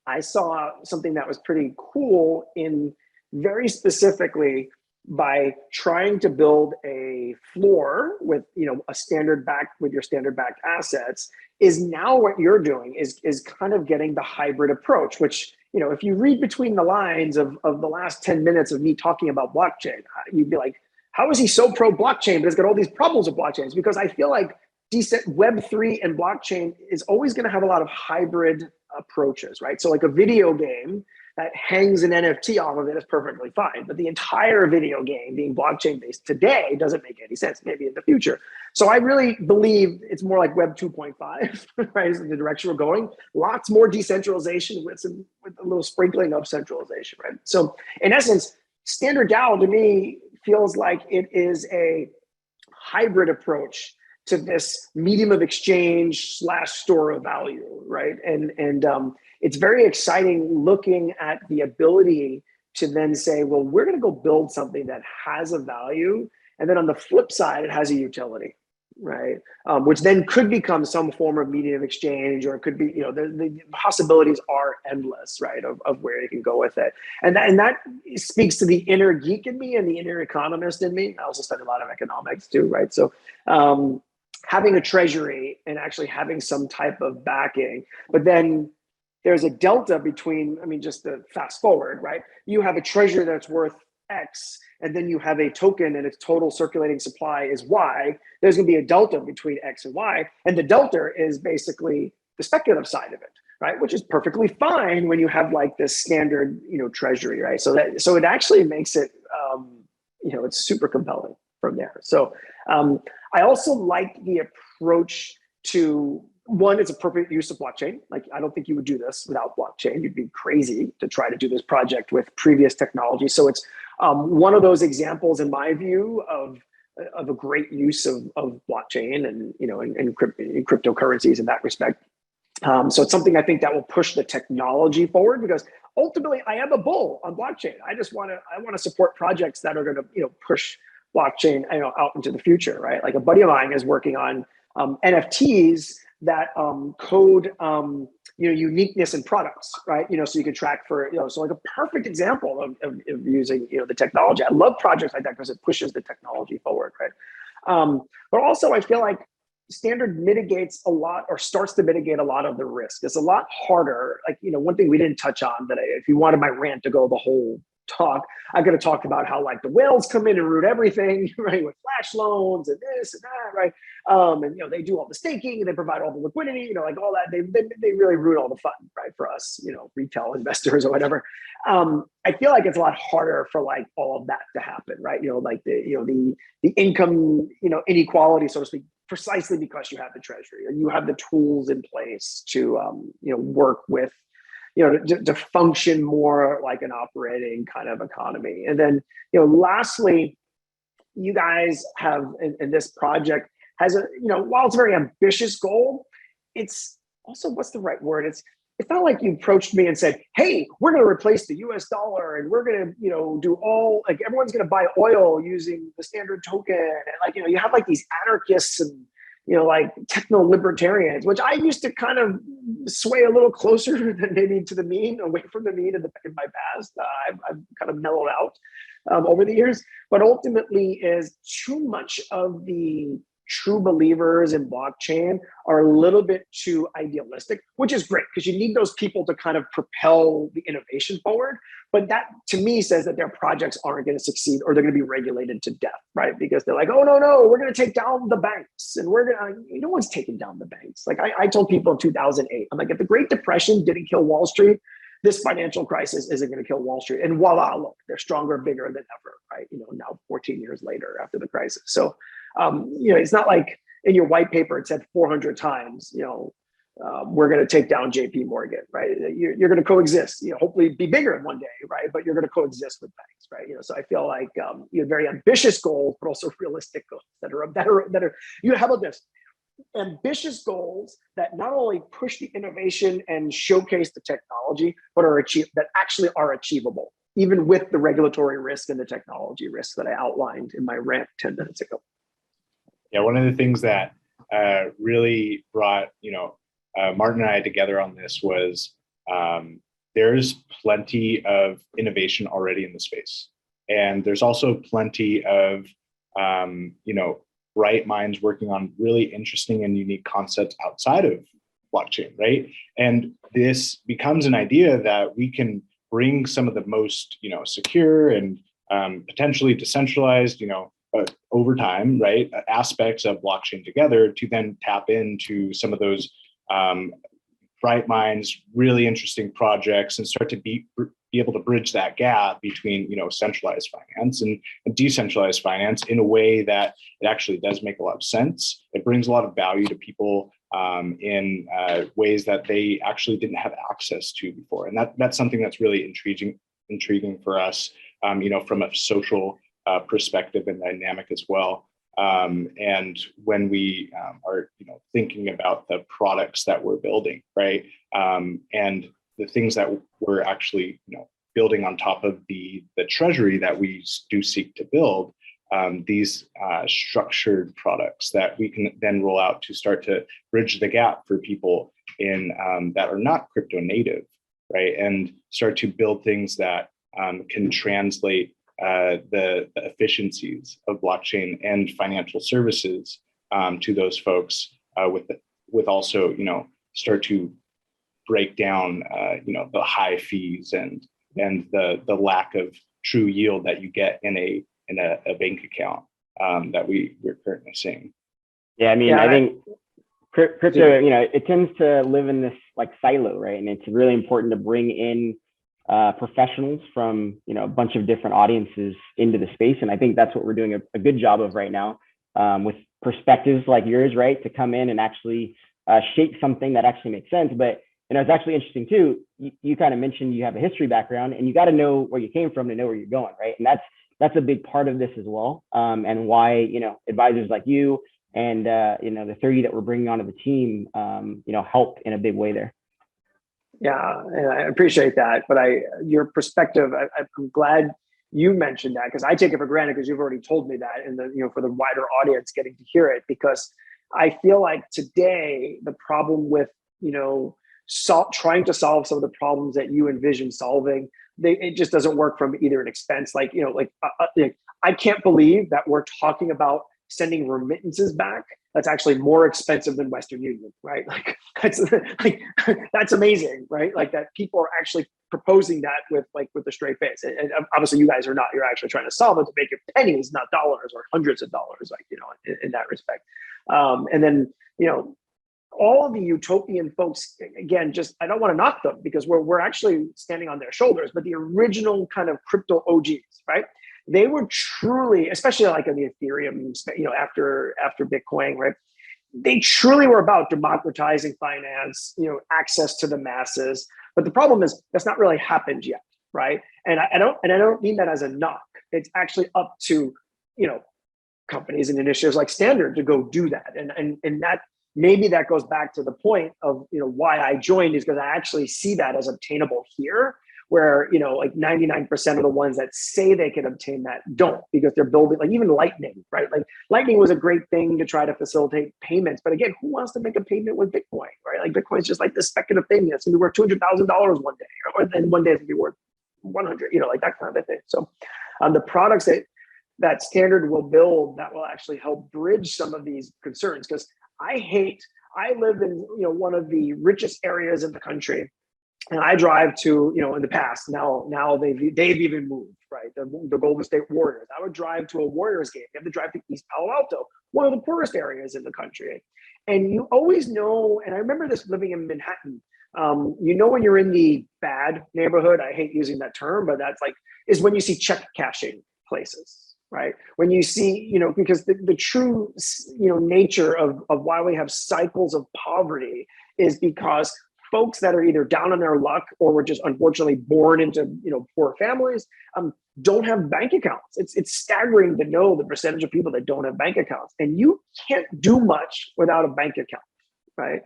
I saw something that was pretty cool in very specifically by trying to build a floor with a standard back with your standard backed assets is now what you're doing is kind of getting the hybrid approach, which if you read between the lines of the last 10 minutes of me talking about blockchain, you'd be like, how is he so pro blockchain but has got all these problems with blockchains? Because I feel like Web3 and blockchain is always going to have a lot of hybrid approaches, right? So like a video game that hangs an NFT off of it is perfectly fine. But the entire video game being blockchain based today doesn't make any sense, maybe in the future. So I really believe it's more like Web 2.5, right? Is the direction we're going. Lots more decentralization with a little sprinkling of centralization, right? So in essence, StandardDAO to me feels like it is a hybrid approach to this medium of exchange / store of value, right? And it's very exciting looking at the ability to then say, well, we're going to go build something that has a value, and then on the flip side, it has a utility, right? Which then could become some form of medium of exchange, or it could be, the possibilities are endless, right? Of where you can go with it, and that speaks to the inner geek in me and the inner economist in me. I also study a lot of economics too, right? So. Having a treasury and actually having some type of backing, but then there's a delta between, just to fast forward, right? You have a treasury that's worth X, and then you have a token and its total circulating supply is Y. There's going to be a delta between X and Y, and the delta is basically the speculative side of it, right? Which is perfectly fine when you have like this standard, treasury, right? So it actually makes it, it's super compelling from there. So I also like the approach to, one, it's appropriate use of blockchain. Like, I don't think you would do this without blockchain. You'd be crazy to try to do this project with previous technology. So it's one of those examples, in my view, of a great use of blockchain and, and cryptocurrencies in that respect. So it's something I think that will push the technology forward, because ultimately I am a bull on blockchain. I want to support projects that are going to, push blockchain, out into the future, right? Like a buddy of mine is working on NFTs that code, uniqueness in products, right? So you can track for, so like a perfect example of using, the technology. I love projects like that because it pushes the technology forward, right? But also I feel like Standard mitigates a lot, or starts to mitigate a lot of the risk. It's a lot harder. Like, one thing we didn't touch on that if you wanted my rant to go the whole talk, I could have talked about how like the whales come in and root everything, right? With flash loans and this and that, right? And they do all the staking and they provide all the liquidity, like all that. They really root all the fun, right? For us, retail investors or whatever. I feel like it's a lot harder for like all of that to happen, right? Like the income, inequality, so to speak, precisely because you have the treasury and you have the tools in place to work with, to function more like an operating kind of economy. And then, lastly, you guys have in this project has a, while it's a very ambitious goal, it's also, what's the right word? It's not like you approached me and said, hey, we're going to replace the US dollar and we're going to, do all, like everyone's going to buy oil using the standard token. And like, you have like these anarchists and, like techno-libertarians, which I used to kind of sway a little closer than maybe to the mean, away from the mean in my past. I've kind of mellowed out. over the years, but ultimately is too much of the true believers in blockchain are a little bit too idealistic, which is great because you need those people to kind of propel the innovation forward. But that to me says that their projects aren't going to succeed or they're going to be regulated to death, right? Because they're like, oh, no, we're going to take down the banks and we're going to, no one's taking down the banks. Like I told people in 2008, I'm like, if the Great Depression didn't kill Wall Street, this financial crisis isn't going to kill Wall Street. And voila, look, they're stronger, bigger than ever, right? Now 14 years later after the crisis. So, it's not like in your white paper, it said 400 times, we're going to take down JP Morgan, right? You're going to coexist, hopefully be bigger in one day, right? But you're going to coexist with banks, right? So I feel like you have very ambitious goals, but also realistic goals that are, how about this? Ambitious goals that not only push the innovation and showcase the technology, but that actually are achievable, even with the regulatory risk and the technology risk that I outlined in my rant 10 minutes ago. Yeah, one of the things that really brought, Martin and I together on this was there's plenty of innovation already in the space. And there's also plenty of, bright minds working on really interesting and unique concepts outside of blockchain, right? And this becomes an idea that we can bring some of the most, secure and potentially decentralized, over time, right, aspects of blockchain together to then tap into some of those bright minds, really interesting projects, and start to be able to bridge that gap between, centralized finance and decentralized finance in a way that it actually does make a lot of sense. It brings a lot of value to people in ways that they actually didn't have access to before, and that's something that's really intriguing for us, from a social perspective and dynamic as well. And when we are, thinking about the products that we're building, right, and the things that we're actually, building on top of the treasury that we do seek to build, these structured products that we can then roll out to start to bridge the gap for people in that are not crypto native, right, and start to build things that can translate the efficiencies of blockchain and financial services to those folks with also, start to break down, the high fees and the lack of true yield that you get in a bank account that we're currently seeing. Yeah, I mean, I think crypto, it tends to live in this like silo, right? And it's really important to bring in professionals from a bunch of different audiences into the space, and I think that's what we're doing a good job of right now, with perspectives like yours, right, to come in and actually shape something that actually makes sense. But it's actually interesting too. You kind of mentioned you have a history background, and you got to know where you came from to know where you're going, right? And that's a big part of this as well, and why advisors like you and the 30 that we're bringing onto the team, help in a big way there. Yeah, and I appreciate that. But your perspective, I'm glad you mentioned that, because I take it for granted because you've already told me that, and for the wider audience getting to hear it, because I feel like today the problem with trying to solve some of the problems that you envision solving, it just doesn't work from either an expense, I can't believe that we're talking about sending remittances back. That's actually more expensive than Western Union, right? That's amazing, right? Like that people are actually proposing that with a straight face. And obviously you guys are not, you're actually trying to solve it to make it pennies, not dollars or hundreds of dollars, in that respect. And then, all of the utopian folks, again, I don't want to knock them because we're actually standing on their shoulders, but the original kind of crypto OGs, right? They were truly, especially like in the Ethereum, after Bitcoin, right? They truly were about democratizing finance, access to the masses. But the problem is that's not really happened yet, right? And I don't mean that as a knock. It's actually up to, companies and initiatives like Standard to go do that. And that maybe that goes back to the point of, why I joined, is because I actually see that as obtainable here, where 99% of the ones that say they can obtain that don't, because they're building, like even Lightning, right? Like Lightning was a great thing to try to facilitate payments, but again, who wants to make a payment with Bitcoin, right? Like Bitcoin is just like this speculative thing that's gonna be worth $200,000 one day, or then one day it's gonna be worth 100, like that kind of a thing. So on the products that Standard will build that will actually help bridge some of these concerns. Because I live in one of the richest areas in the country, and I drive to in the past, now they've even moved, right, the Golden State Warriors. I would drive to a Warriors game. You have to drive to East Palo Alto, one of the poorest areas in the country, and you always know. And I remember this living in Manhattan. When you're in the bad neighborhood, I hate using that term, but is when you see check cashing places, right? When you see, because the true, nature of why we have cycles of poverty is because folks that are either down on their luck or were just unfortunately born into, poor families, don't have bank accounts. It's staggering to know the percentage of people that don't have bank accounts, and you can't do much without a bank account. Right.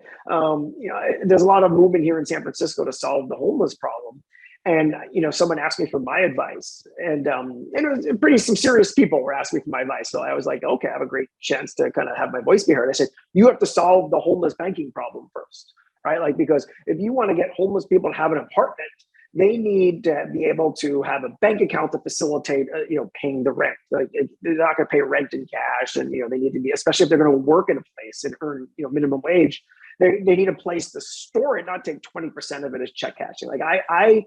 There's a lot of movement here in San Francisco to solve the homeless problem. And, someone asked me for my advice, and it was some serious people were asking me for my advice. So I was like, okay, I have a great chance to kind of have my voice be heard. I said, you have to solve the homeless banking problem first, right? Because if you want to get homeless people to have an apartment, they need to be able to have a bank account to facilitate, paying the rent. They're not going to pay rent in cash, and they need to be, especially if they're going to work in a place and earn, minimum wage. They need a place to store it, not take 20% of it as check cashing. Like I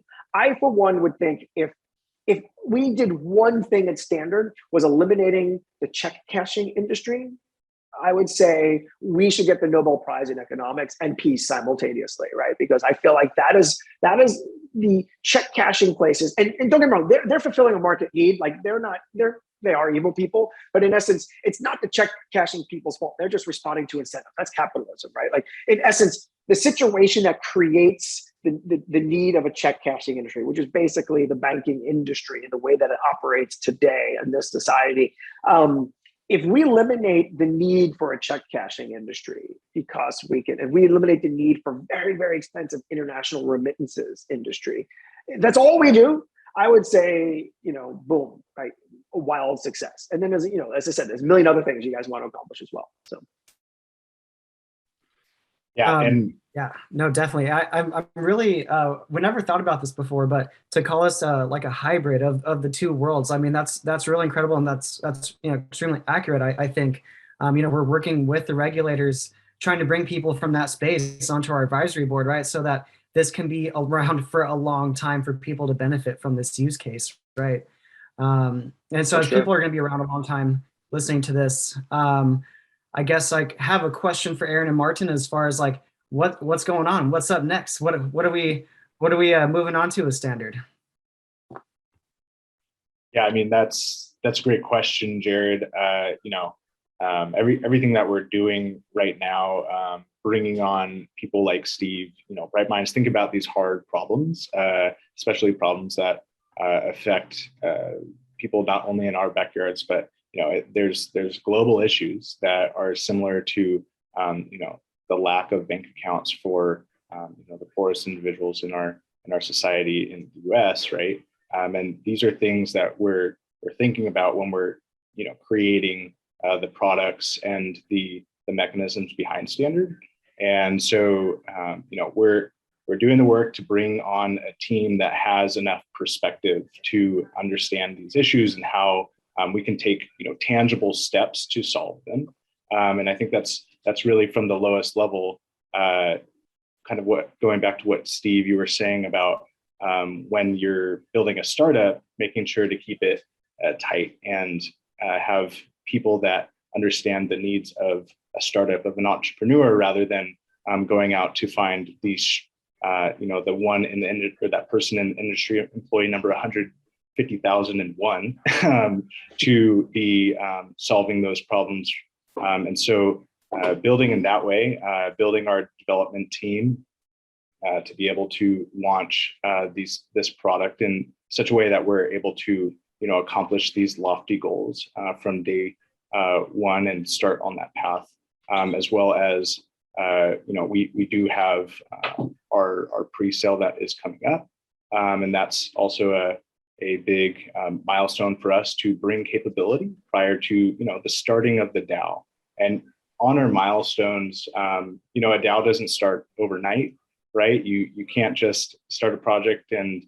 for one would think if we did one thing at Standard was eliminating the check cashing industry, I would say we should get the Nobel Prize in economics and peace simultaneously, right? Because I feel like that is the check cashing places. And don't get me wrong, they're fulfilling a market need. Like they are evil people, but in essence, it's not the check cashing people's fault. They're just responding to incentive. That's capitalism, right? Like in essence, the situation that creates the need of a check cashing industry, which is basically the banking industry and the way that it operates today in this society. If we eliminate the need for a check cashing industry, because if we eliminate the need for very, very expensive international remittances industry, that's all we do, I would say, boom, right, a wild success. And then as I said, there's a million other things you guys want to accomplish as well. So. Yeah, yeah, no, definitely. I'm really we never thought about this before, but to call us like a hybrid of the two worlds, I mean, that's really incredible, and that's extremely accurate. I think we're working with the regulators, trying to bring people from that space onto our advisory board, right, so that this can be around for a long time for people to benefit from this use case, right? And so as people are going to be around a long time listening to this, I guess I have a question for Aaron and Martin as far as like what's going on, what's up next, what are we moving on to as Standard? Yeah, I mean that's a great question, Jared. Everything that we're doing right now, bringing on people like Steve, bright minds, think about these hard problems, especially problems that affect people not only in our backyards, but there's global issues that are similar to the lack of bank accounts for the poorest individuals in our society in the U.S., right? And these are things that we're thinking about when we're creating the products and the mechanisms behind Standard. And so we're doing the work to bring on a team that has enough perspective to understand these issues and how we can take tangible steps to solve them. And I think that's really from the lowest level, kind of going back to what Steve, you were saying about when you're building a startup, making sure to keep it tight and have people that understand the needs of a startup, of an entrepreneur, rather than going out to find these, the one in the industry, or that person in the industry, employee number 150,001, to be solving those problems. And so building in that way, building our development team to be able to launch this product in such a way that we're able to accomplish these lofty goals from day one and start on that path, as well as we do have our pre-sale that is coming up, and that's also a big milestone for us to bring capability prior to the starting of the DAO. And on our milestones, a DAO doesn't start overnight, right? You can't just start a project and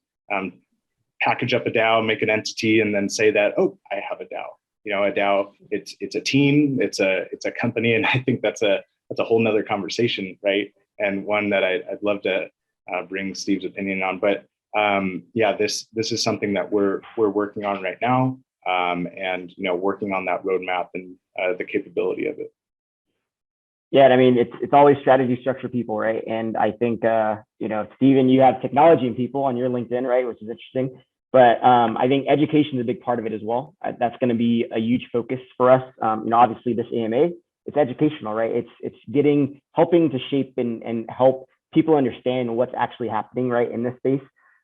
package up a DAO, make an entity, and then say that, oh, I have a DAO. You know, a DAO, it's a team, it's a company, and I think that's a whole nother conversation, right? And one that I'd love to bring Steve's opinion on. But yeah, this is something that we're working on right now, and you know, working on that roadmap and the capability of it. Yeah, I mean, it's always strategy, structure, people, right? And I think you know, Steven, you have technology and people on your LinkedIn, right, which is interesting. But I think education is a big part of it as well. That's going to be a huge focus for us. You know, obviously this AMA, it's educational, right? It's helping to shape and help people understand what's actually happening, right, in this space.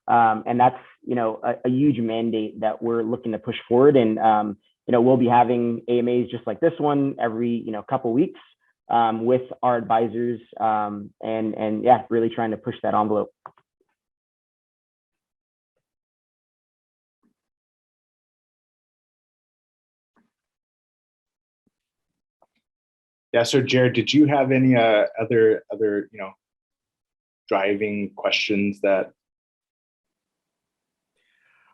And that's, you know, a huge mandate that we're looking to push forward. And you know, we'll be having AMAs just like this one every, you know, couple weeks with our advisors, and yeah, really trying to push that envelope. Yeah. So Jared, did you have any other you know, driving questions that?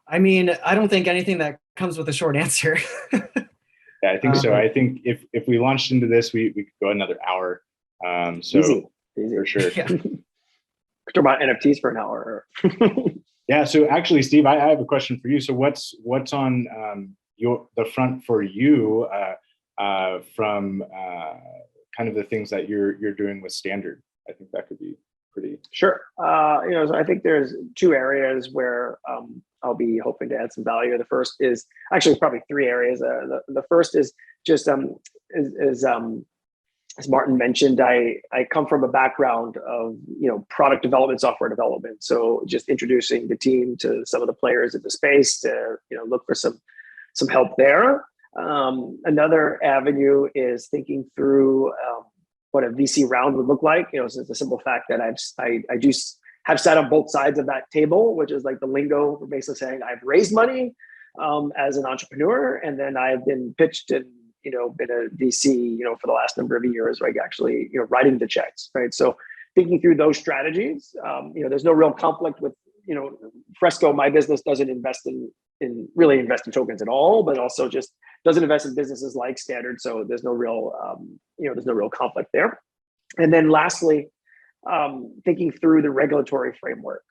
I mean, I don't think anything that comes with a short answer. Yeah, I think so. I think if we launched into this, we could go another hour. So Easy. For sure. Yeah. Talk about NFTs for an hour. Yeah. So actually, Steve, I have a question for you. So what's on the front for you from kind of the things that you're doing with Standard? I think that could be pretty. Sure. You know, so I think there's two areas where I'll be hoping to add some value. The first is actually probably three areas. The first is just as Martin mentioned, I come from a background of, you know, product development, software development. So just introducing the team to some of the players in the space to, you know, look for some help there. Another avenue is thinking through what a VC round would look like. You know, so it's the simple fact that I do have sat on both sides of that table, which is like the lingo for basically saying I've raised money as an entrepreneur, and then I've been pitched and, you know, been a VC, you know, for the last number of years, right? Actually, you know, writing the checks, right? So thinking through those strategies, you know, there's no real conflict with, you know, Fresco. My business doesn't really invest in tokens at all, but also just doesn't invest in businesses like Standard. So there's no real, you know, there's no real conflict there. And then lastly, thinking through the regulatory framework.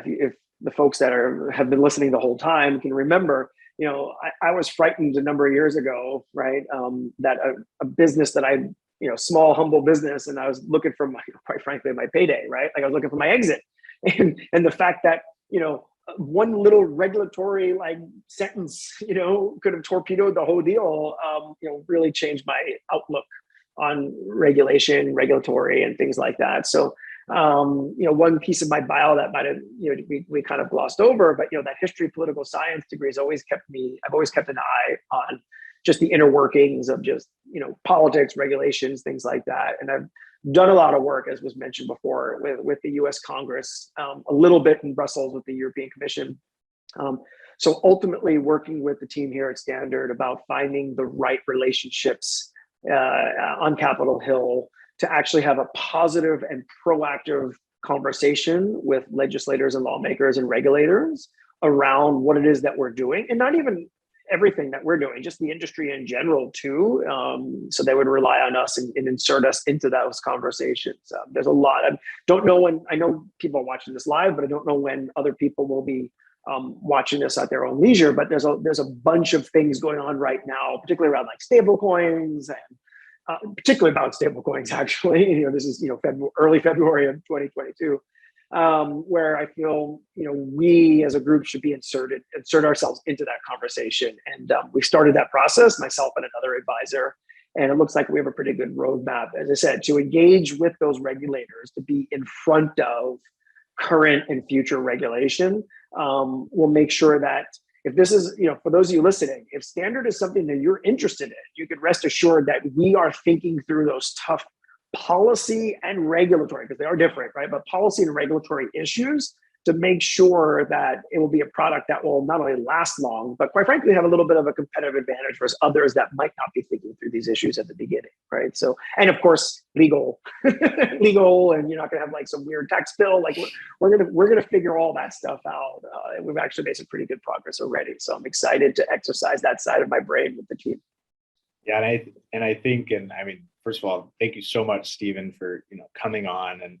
If the folks that have been listening the whole time can remember, you know, I was frightened a number of years ago, right? That a business that you know, small, humble business, and I was looking for quite frankly, my payday, right? Like I was looking for my exit. And the fact that, you know, one little regulatory like sentence, you know, could have torpedoed the whole deal, you know, really changed my outlook on regulatory and things like that. So, you know, one piece of my bio that might have, you know, we kind of glossed over, but, you know, that history, political science degree has always I've always kept an eye on just the inner workings of just, you know, politics, regulations, things like that. And I've done a lot of work, as was mentioned before, with the US Congress, a little bit in Brussels with the European Commission. So ultimately working with the team here at Standard about finding the right relationships on Capitol Hill to actually have a positive and proactive conversation with legislators and lawmakers and regulators around what it is that we're doing, and not even everything that we're doing, just the industry in general too. So they would rely on us and insert us into those conversations. There's a lot. I don't know when, I know people are watching this live, but I don't know when other people will be watching this at their own leisure, but there's a bunch of things going on right now, particularly around like stable coins and particularly about stable coins, actually. You know, this is, you know, early February of 2022. Where I feel, you know, we as a group should be insert ourselves into that conversation. And we started that process, myself and another advisor, and it looks like we have a pretty good roadmap, as I said, to engage with those regulators, to be in front of current and future regulation. We'll make sure that if this is, you know, for those of you listening, if Standard is something that you're interested in, you can rest assured that we are thinking through those tough policy and regulatory, because they are different, right? But policy and regulatory issues to make sure that it will be a product that will not only last long, but quite frankly, have a little bit of a competitive advantage versus others that might not be thinking through these issues at the beginning, right? So, and of course, legal, and you're not going to have like some weird tax bill. Like we're gonna figure all that stuff out. We've actually made some pretty good progress already. So I'm excited to exercise that side of my brain with the team. Yeah, and I think, and I mean, first of all, thank you so much, Stephen, for coming on, and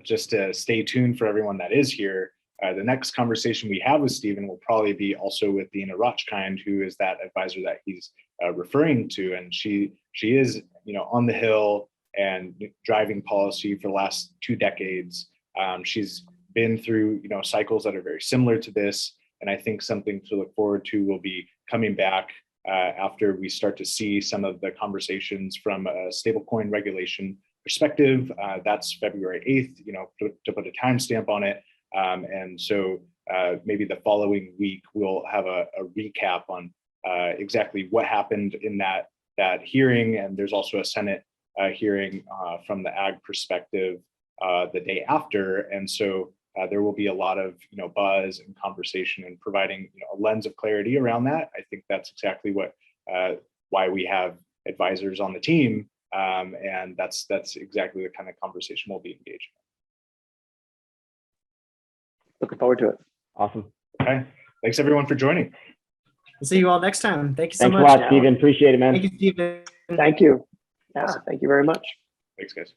just to stay tuned for everyone that is here. The next conversation we have with Stephen will probably be also with Dina Rochkind, who is that advisor that he's referring to, and she is on the Hill and driving policy for the last 2 decades. She's been through cycles that are very similar to this, and I think something to look forward to will be coming back after we start to see some of the conversations from a stablecoin regulation perspective. That's February 8th, to put a timestamp on it. And so maybe the following week, we'll have a recap on exactly what happened in that hearing. And there's also a Senate hearing from the ag perspective the day after. And so there will be a lot of buzz and conversation and providing a lens of clarity around that. I think that's exactly why we have advisors on the team. And that's exactly the kind of conversation we'll be engaging in. Looking forward to it. Awesome. Okay. Thanks everyone for joining. We'll see you all next time. Thank you so Thanks much. a lot, Stephen. Appreciate it, man. Thank you, Stephen. Thank you. Yeah, thank you very much. Thanks, guys.